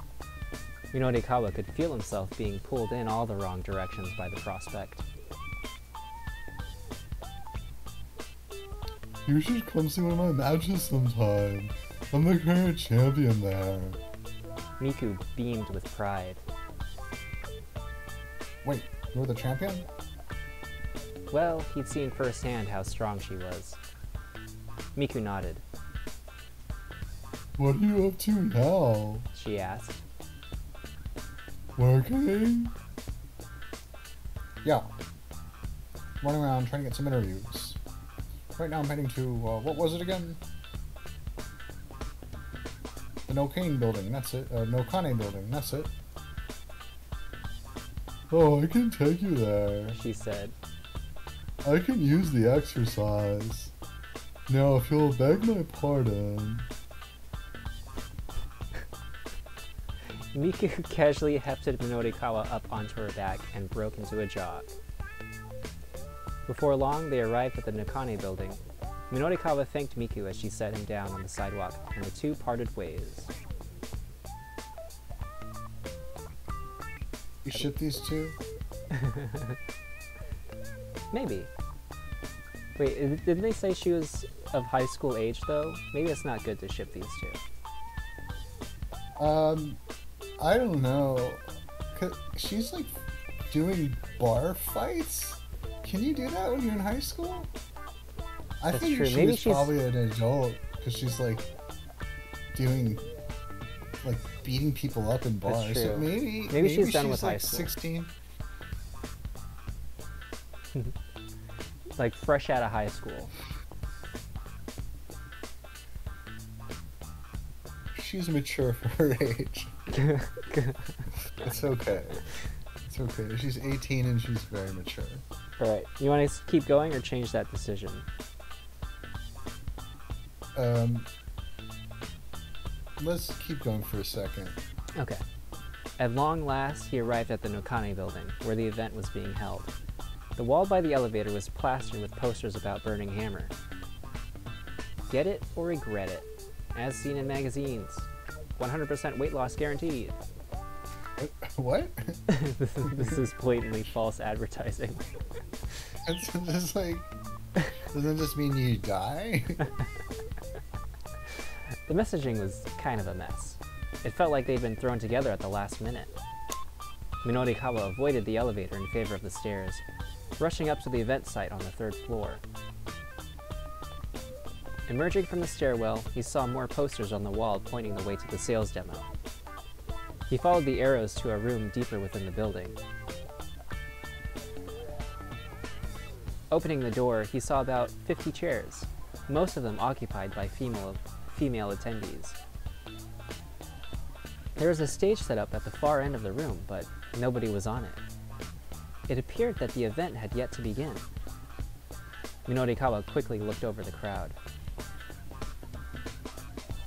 Minorikawa could feel himself being pulled in all the wrong directions by the prospect. You should come see one of my matches sometime. I'm the current champion there. Miku beamed with pride. Wait, you're the champion? Well, he'd seen firsthand how strong she was. Miku nodded. What are you up to now? She asked. Working? Yeah. Running around trying to get some interviews. Right now I'm heading to, what was it again? The Nokane building, that's it. Nokane building, that's it. Oh, I can take you there. She said. I can use the exercise. Now, if you'll beg my pardon. Miku casually hefted Minorikawa up onto her back and broke into a jog. Before long, they arrived at the Nakane building. Minorikawa thanked Miku as she set him down on the sidewalk, and the two parted ways. You ship these two? Maybe. Wait, didn't they say she was of high school age, though? Maybe it's not good to ship these two. I don't know. She's like doing bar fights? Can you do that when you're in high school? I That's think true. she Maybe was she's probably an adult because she's like doing like beating people up in bars. That's So true. maybe she's done with like high school. 16. like fresh out of high school. She's mature for her age. It's okay. It's okay. She's 18 and she's very mature. Alright, you want to keep going or change that decision? Let's keep going for a second. Okay. At long last, he arrived at the Nokane building, where the event was being held. The wall by the elevator was plastered with posters about Burning Hammer. Get it or regret it. As seen in magazines. 100% weight loss guaranteed. What? This is blatantly false advertising. It's just like, doesn't this mean you die? The messaging was kind of a mess. It felt like they'd been thrown together at the last minute. Minorikawa avoided the elevator in favor of the stairs, rushing up to the event site on the 3rd floor. Emerging from the stairwell, he saw more posters on the wall pointing the way to the sales demo. He followed the arrows to a room deeper within the building. Opening the door, he saw about 50 chairs, most of them occupied by female attendees. There was a stage set up at the far end of the room, but nobody was on it. It appeared that the event had yet to begin. Minorikawa quickly looked over the crowd.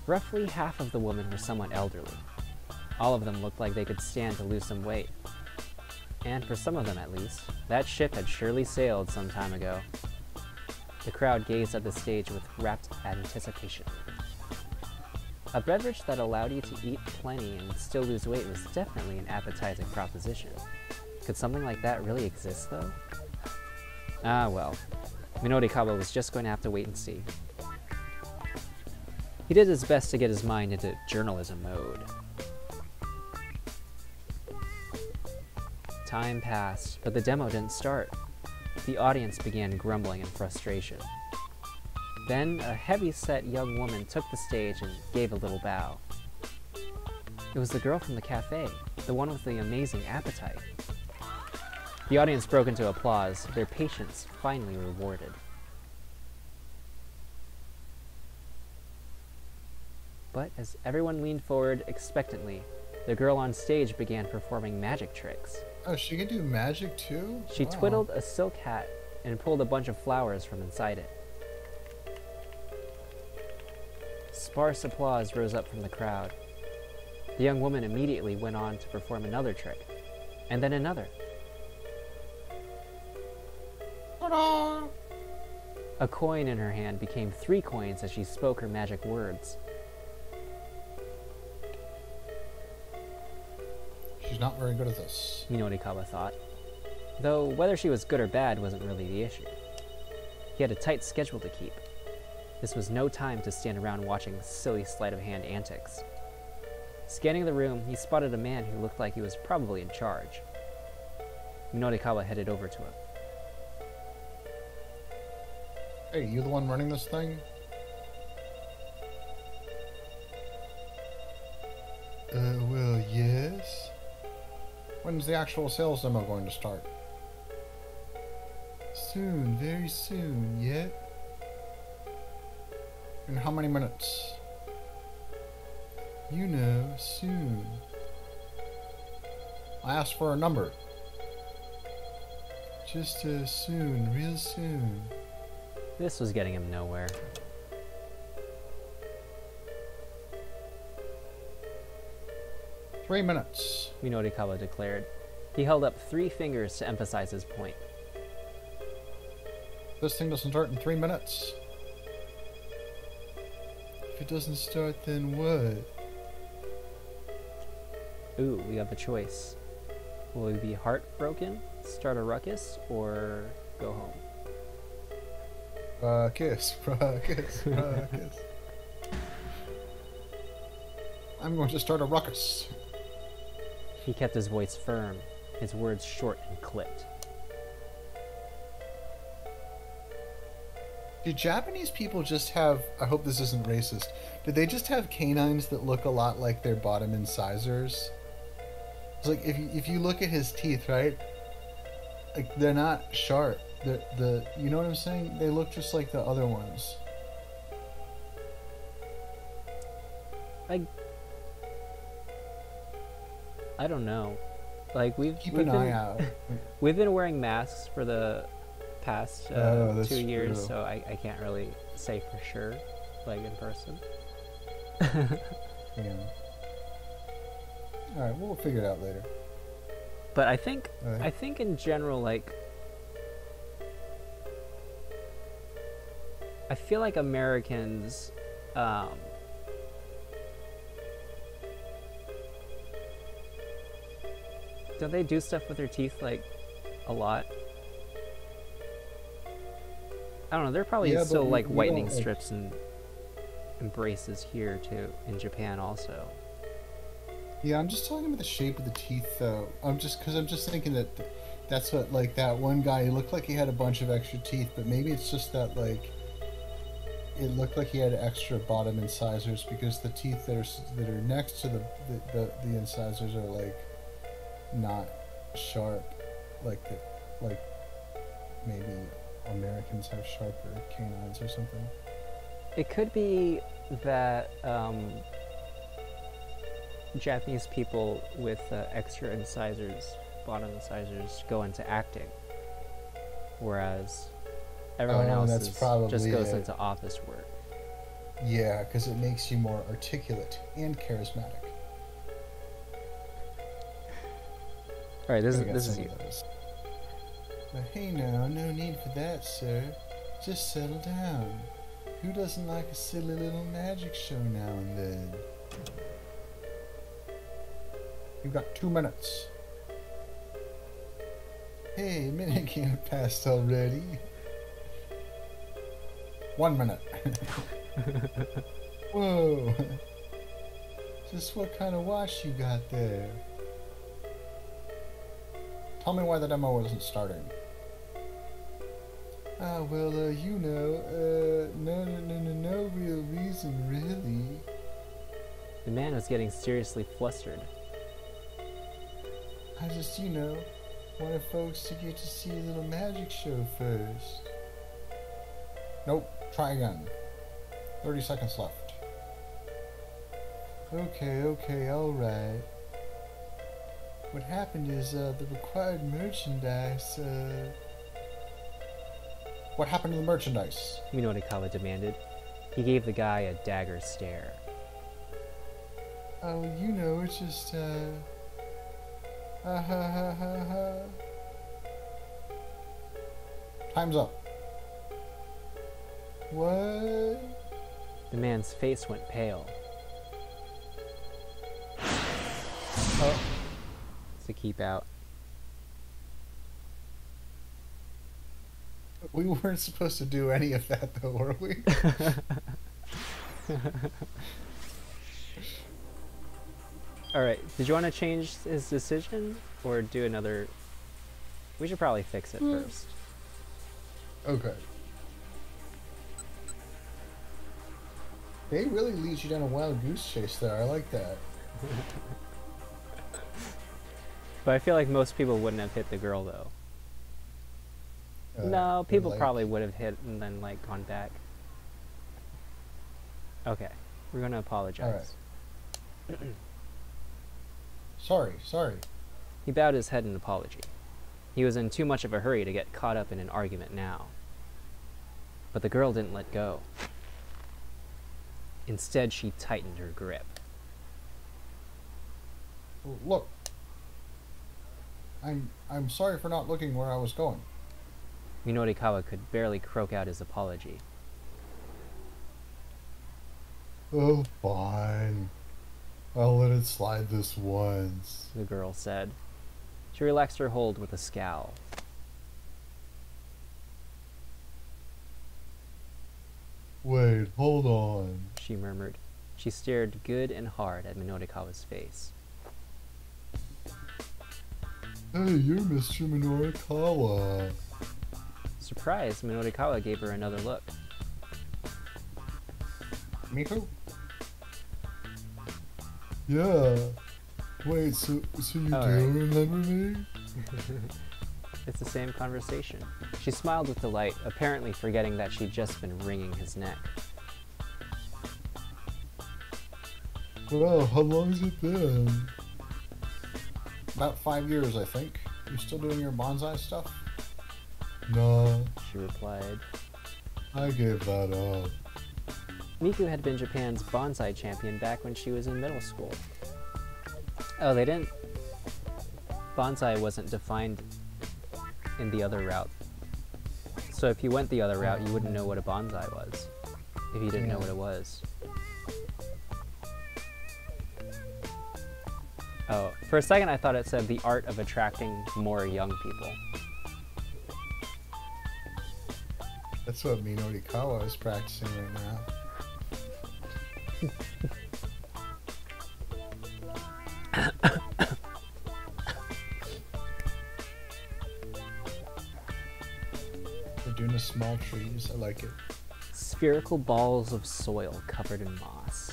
Roughly half of the women were somewhat elderly. All of them looked like they could stand to lose some weight. And for some of them at least, that ship had surely sailed some time ago. The crowd gazed at the stage with rapt anticipation. A beverage that allowed you to eat plenty and still lose weight was definitely an appetizing proposition. Could something like that really exist, though? Ah, well. Minorikawa was just going to have to wait and see. He did his best to get his mind into journalism mode. Time passed, but the demo didn't start. The audience began grumbling in frustration. Then, a heavy-set young woman took the stage and gave a little bow. It was the girl from the cafe, the one with the amazing appetite. The audience broke into applause, their patience finally rewarded. But as everyone leaned forward expectantly, the girl on stage began performing magic tricks. Oh, she can do magic too? She Wow. twiddled a silk hat and pulled a bunch of flowers from inside it. Sparse applause rose up from the crowd. The young woman immediately went on to perform another trick, and then another. Ta-da! A coin in her hand became 3 coins as she spoke her magic words. She's not very good at this. Minorikawa thought. Though whether she was good or bad wasn't really the issue. He had a tight schedule to keep. This was no time to stand around watching silly sleight of hand antics. Scanning the room, he spotted a man who looked like he was probably in charge. Minorikawa headed over to him. Hey, you the one running this thing? Well, yes. When's the actual sales demo going to start? Soon, very soon, yet. In how many minutes? You know, soon. I asked for a number. Just soon, real soon. This was getting him nowhere. "3 minutes. Minorikawa declared. He held up 3 fingers to emphasize his point. This thing doesn't start in 3 minutes. If it doesn't start, then what? Ooh, we have a choice. Will we be heartbroken, start a ruckus, or go home? Kiss, ruckus, ruckus. I'm going to start a ruckus. He kept his voice firm, his words short and clipped. Do Japanese people just have, I hope this isn't racist, do they just have canines that look a lot like their bottom incisors? It's like, if you look at his teeth, right? Like, they're not sharp. You know what I'm saying? They look just like the other ones. I don't know. Like Keep an eye out. We've been wearing masks for the past 2 years, true. so I can't really say for sure, like in person. Yeah. Alright, we'll figure it out later. But I think Alright. I think in general, like, I feel like Americans don't they do stuff with their teeth like a lot? I don't know. There are probably Yeah, but still like we whitening don't, like- strips and braces here too in Japan also. Yeah, I'm just talking about the shape of the teeth, though. I'm just thinking that that's what, like, that one guy, he looked like he had a bunch of extra teeth, but maybe it's just that, like, it looked like he had extra bottom incisors because the teeth that are next to the incisors are like not sharp, like maybe Americans have sharper canines or something. It could be that Japanese people with extra incisors, bottom incisors, go into acting, whereas everyone else just goes into office work. Yeah, because it makes you more articulate and charismatic. All right, this is you. Hey now, no need for that, sir. Just settle down. Who doesn't like a silly little magic show now and then? You've got 2 minutes. Hey, a minute can't pass already. 1 minute. Whoa. Just what kind of watch you got there? Tell me why the demo wasn't starting. Ah, well, no real reason, really. The man was getting seriously flustered. I just, wanted folks to get to see a little magic show first. Nope, try again. 30 seconds left. Okay, alright. What happened is, the required merchandise, What happened to the merchandise? Minotikawa demanded. He gave the guy a dagger stare. Oh, it's just, ha ha ha ha ha. Time's up. What? The man's face went pale. Oh. It's a keep out. We weren't supposed to do any of that, though, were we? Alright, did you want to change his decision? Or do another... We should probably fix it first. Okay. They really lead you down a wild goose chase there. I like that. But I feel like most people wouldn't have hit the girl, though. No, people probably would have hit and then, gone back. Okay, we're gonna apologize. Alright. Sorry. He bowed his head in apology. He was in too much of a hurry to get caught up in an argument now. But the girl didn't let go. Instead, she tightened her grip. Look. I'm sorry for not looking where I was going. Minotikawa could barely croak out his apology. Oh, fine. I'll let it slide this once, the girl said. She relaxed her hold with a scowl. Wait, hold on, she murmured. She stared good and hard at Minotikawa's face. Hey, you're Mr. Minotikawa. Surprised, Minotikawa gave her another look. Miku? Yeah. Wait, so you do remember me? It's the same conversation. She smiled with delight, apparently forgetting that she'd just been wringing his neck. Well, how long's it been? About 5 years, I think. You still doing your bonsai stuff? No, she replied. I gave that up. Miku had been Japan's bonsai champion back when she was in middle school. Oh, they didn't... Bonsai wasn't defined in the other route. So if you went the other route, you wouldn't know what a bonsai was. If you didn't know what it was. Oh, for a second I thought it said the art of attracting more young people. That's what Minotikawa is practicing right now. We're doing the small trees. I like it. spherical balls of soil covered in moss.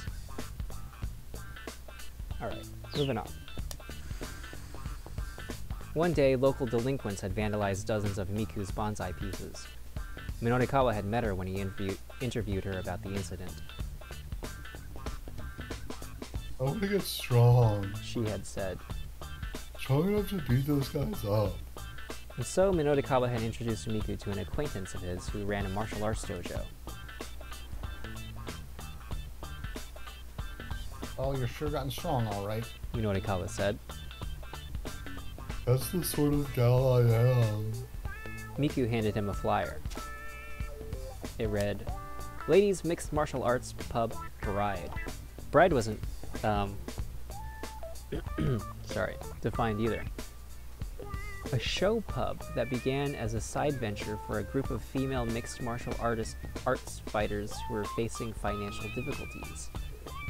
Alright, moving on. One day, local delinquents had vandalized dozens of Miku's bonsai pieces. Minotikawa had met her when he interviewed her about the incident. I want to get strong. She had said. Strong enough to beat those guys up. And so Minotikawa had introduced Miku to an acquaintance of his who ran a martial arts dojo. Oh, you're sure gotten strong, alright. Minotikawa said. That's the sort of gal I am. Miku handed him a flyer. It read, Ladies Mixed Martial Arts Pub Bride. Bride wasn't, sorry, defined either. A show pub that began as a side venture for a group of female mixed martial arts fighters who were facing financial difficulties.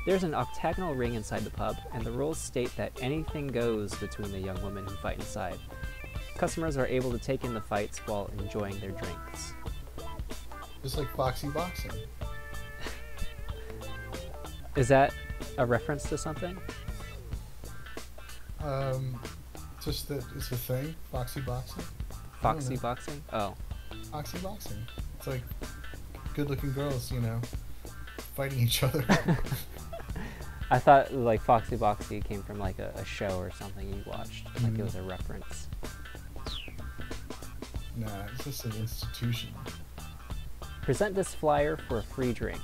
There's an octagonal ring inside the pub, and the rules state that anything goes between the young women who fight inside. Customers are able to take in the fights while enjoying their drinks. Just like Foxy Boxing. Is that a reference to something? Just that it's a thing, Foxy Boxing. Foxy Boxing? Oh. Foxy Boxing. It's like good-looking girls, you know, fighting each other. I thought like Foxy Boxy came from like a show or something you watched, like it was a reference. Nah, it's just an institution. Present this flyer for a free drink.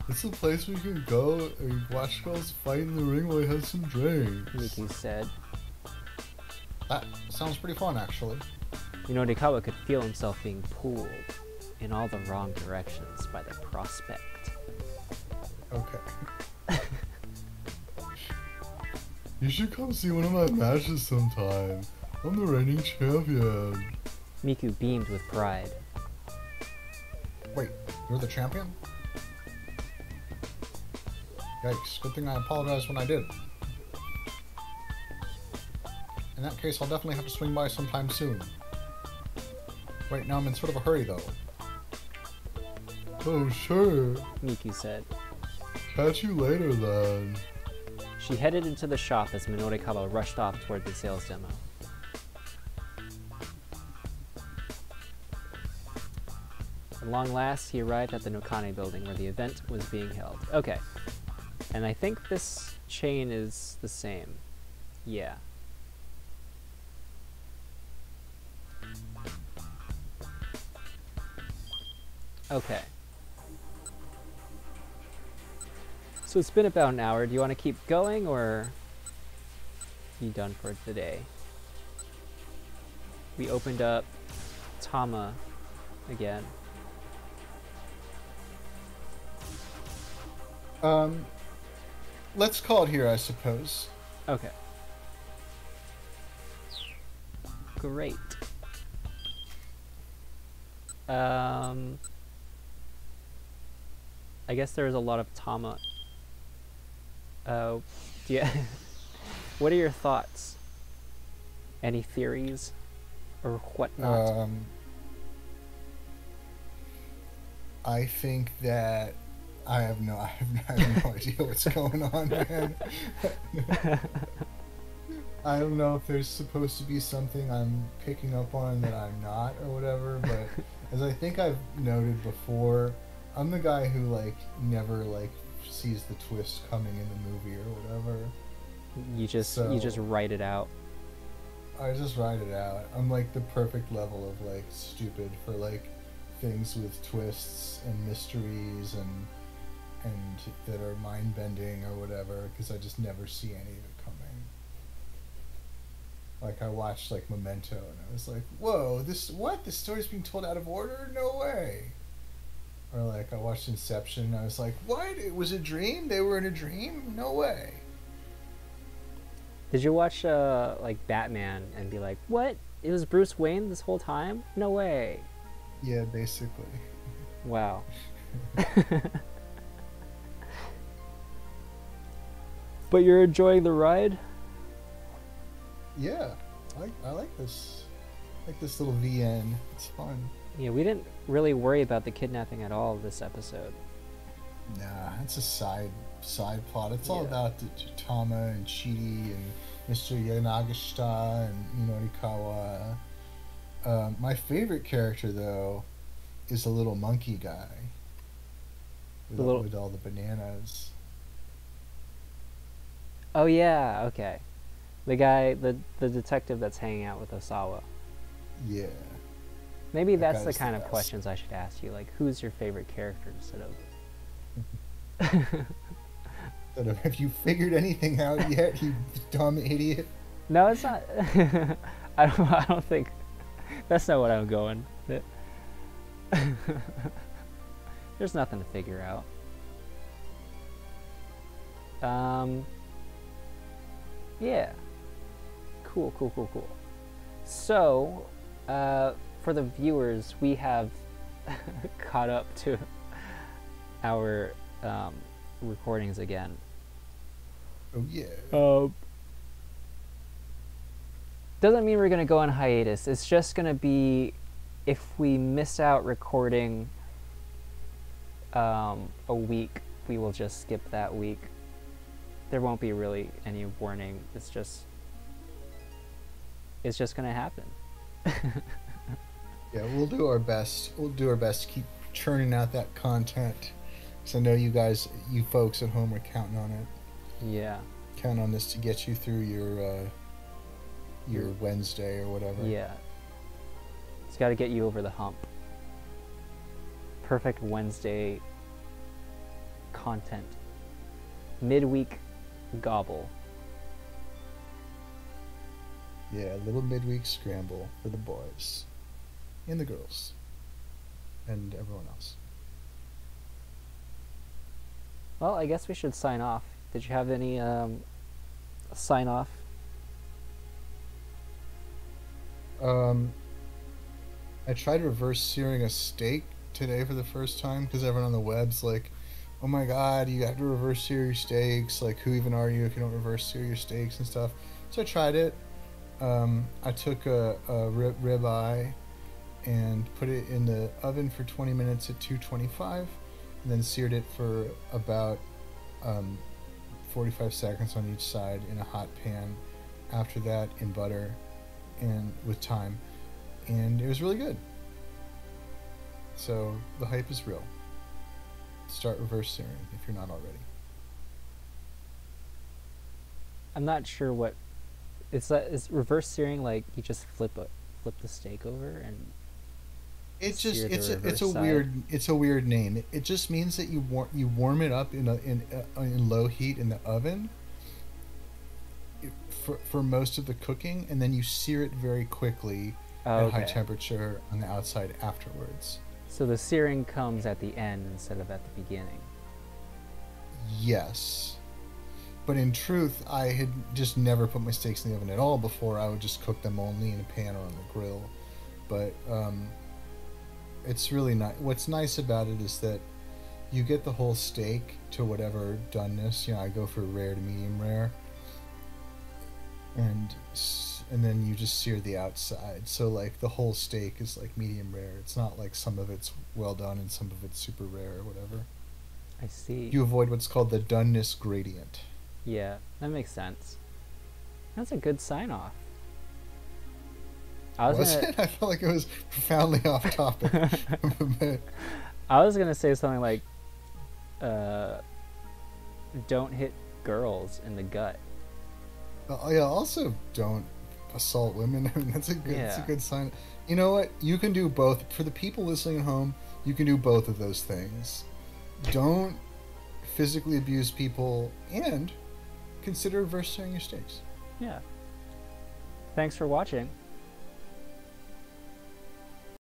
It's a place we can go and watch girls fight in the ring while we have some drinks. Miku said. That sounds pretty fun, actually. Minotikawa could feel himself being pulled in all the wrong directions by the prospect. Okay. You should come see one of my matches sometime. I'm the reigning champion. Miku beamed with pride. Wait, you're the champion? Yikes, good thing I apologized when I did. In that case, I'll definitely have to swing by sometime soon. Wait, now I'm in sort of a hurry though. Oh, sure. Miku said. Catch you later then. She headed into the shop as Minotikawa rushed off toward the sales demo. At long last, he arrived at the Nokane building where the event was being held. Okay. And I think this chain is the same. Yeah. Okay. So it's been about an hour. Do you want to keep going, or are you done for today? We opened up Tama again. Let's call it here, I suppose. Okay. Great. I guess there's a lot of Tama. Yeah. What are your thoughts? Any theories or whatnot? I think that I have no idea what's going on, man. I don't know if there's supposed to be something I'm picking up on that I'm not or whatever, but as I think I've noted before, I'm the guy who like never like sees the twist coming in the movie or whatever. You just write it out. I just write it out. I'm like the perfect level of like stupid for like things with twists and mysteries and that are mind bending or whatever, because I just never see any of it coming. Like I watched like Memento and I was like, whoa, this story's being told out of order? No way. Or like I watched Inception and I was like, what? It was a dream? They were in a dream? No way. Did you watch like Batman and be like, what? It was Bruce Wayne this whole time? No way. Yeah, basically. Wow. But you're enjoying the ride? Yeah, I like this. like this little VN. It's fun. Yeah, we didn't really worry about the kidnapping at all this episode. Nah, it's a side plot. It's all Yeah. about the Tama and Chidi and Mr. Yanagishita and Norikawa. My favorite character, though, is the little monkey guy with all the bananas. Oh yeah, okay. The guy, the detective that's hanging out with Osawa. Yeah. Maybe That that's the guy's kind the of best. questions I should ask you. Like, who's your favorite character instead of... But have you figured anything out yet, you dumb idiot? No, it's not. I don't think... That's not what I'm going. There's nothing to figure out. Yeah. Cool. So, for the viewers, we have caught up to our recordings again. Oh yeah. Doesn't mean we're going to go on hiatus. It's just going to be if we miss out recording a week, we will just skip that week. There won't be really any warning. It's just going to happen. Yeah, we'll do our best. We'll do our best to keep churning out that content. Because I know you guys, you folks at home are counting on it. Yeah. Count on this to get you through your Wednesday or whatever. Yeah. It's got to get you over the hump. Perfect Wednesday content. Midweek gobble. Yeah, a little midweek scramble for the boys. And the girls. And everyone else. Well, I guess we should sign off. Did you have any sign off? I tried reverse searing a steak today for the first time because everyone on the web's like, oh my god, you have to reverse sear your steaks. Like, who even are you if you don't reverse sear your steaks and stuff? So I tried it. I took a rib eye and put it in the oven for 20 minutes at 225 and then seared it for about 45 seconds on each side in a hot pan. After that, in butter and with thyme. And it was really good. So the hype is real. Start reverse searing if you're not already. I'm not sure what it's like. Is reverse searing like you just flip the steak over and It just sear the it's reverse a side? weird name. It just means that you warm it up in low heat in the oven for most of the cooking, and then you sear it very quickly at high temperature on the outside afterwards. So the searing comes at the end instead of at the beginning. Yes. But in truth, I had just never put my steaks in the oven at all before. I would just cook them only in a pan or on the grill. But it's really nice. What's nice about it is that you get the whole steak to whatever doneness. You know, I go for rare to medium rare. And then you just sear the outside. So like the whole steak is like medium rare. It's not like some of it's well done and some of it's super rare or whatever. I see. You avoid what's called the doneness gradient. Yeah, that makes sense. That's a good sign off. I Was it? I felt like it was profoundly off topic. I was gonna say something like, "Don't hit girls in the gut." Yeah. Also, don't assault women. I mean, that's a good sign. You know what? You can do both. For the people listening at home, you can do both of those things. Don't physically abuse people, and consider reverse searing your steaks. Yeah. Thanks for watching.